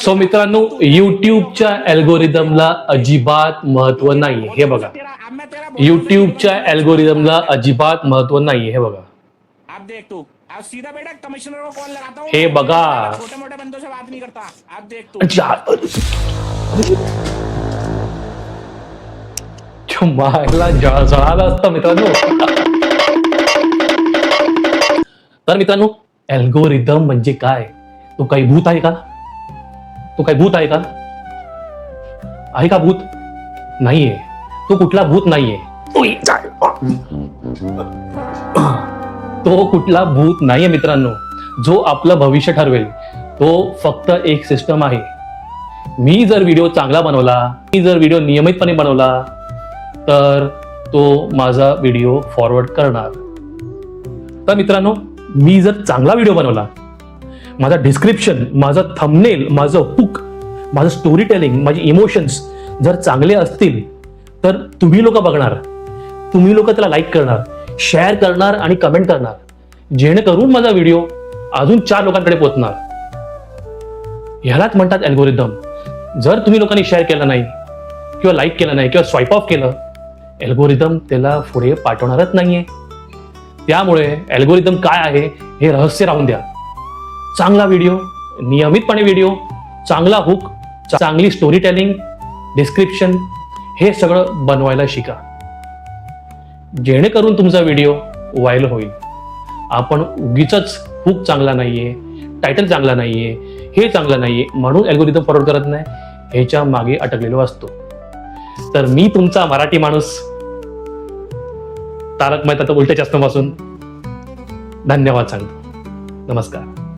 So मित्रांनो, युट्यूबच्या अल्गोरिदमला अजिबात महत्व नाही. हे बघा, युट्यूबच्या अल्गोरिदमला अजिबात महत्व नाही. हे बघा, सीधा बेटा कमिश्नर को कॉल लगाता हूँ. हे बघा, छोटे मोटे बंदों से बात नहीं करता. आप देख तू. मायला जळालं असतं मित्रांनो. तर मित्रांनो, अल्गोरिदम म्हणजे काय? तो काही भूत आहे का? तो काही भूत आहे का? आहे का भूत? नाहीये. तो कुठला भूत नाहीये. तो कुठला भूत नाहीये मित्रांनो. जो आपलं भविष्य ठरवेल तो फक्त एक सिस्टम आहे. मी जर व्हिडिओ चांगला बनवला, मी जर व्हिडिओ नियमितपणे बनवला, तर तो माझा व्हिडिओ फॉरवर्ड करणार. तर मित्रांनो, मी जर चांगला व्हिडिओ बनवला, माझा डिस्क्रिप्शन, माझा थंबनेल, माझं हुक, माझं स्टोरी टेलिंग, माझे इमोशन्स जर चांगले असतील, तर तुम्ही लोक बघणार, तुम्ही लोक त्याला लाईक करणार, शेअर करणार आणि कमेंट करणार, जेणेकरून माझा व्हिडिओ अजून 4 लोकांकडे पोहोचणार. ह्यालाच म्हणतात अल्गोरिदम. जर तुम्ही लोकांनी शेअर केलं नाही किंवा लाईक केलं नाही किंवा स्वाईप ऑफ केलं, अल्गोरिदम त्याला पुढे पाठवणारच नाहीये. त्यामुळे अल्गोरिदम काय आहे हे रहस्य राहून द्या. चांगला व्हिडिओ, नियमितपणे व्हिडिओ, चांगला हुक, चांगली स्टोरी टेलिंग, डिस्क्रिप्शन, हे सगळं बनवायला शिका, जेणेकरून तुमचा व्हिडिओ व्हायरल होईल. आपण उगीच हुक चांगला नाहीये, टायटल चांगला नाहीये, हे चांगलं नाहीये म्हणून अल्गोरिदम फॉरवर्ड करत नाही, ह्याच्या मागे अटकलेलो असतो. तर मी तुमचा मराठी माणूस तारक मेहताच्या उलट्या चष्म्यापासून धन्यवाद सांगतो. नमस्कार.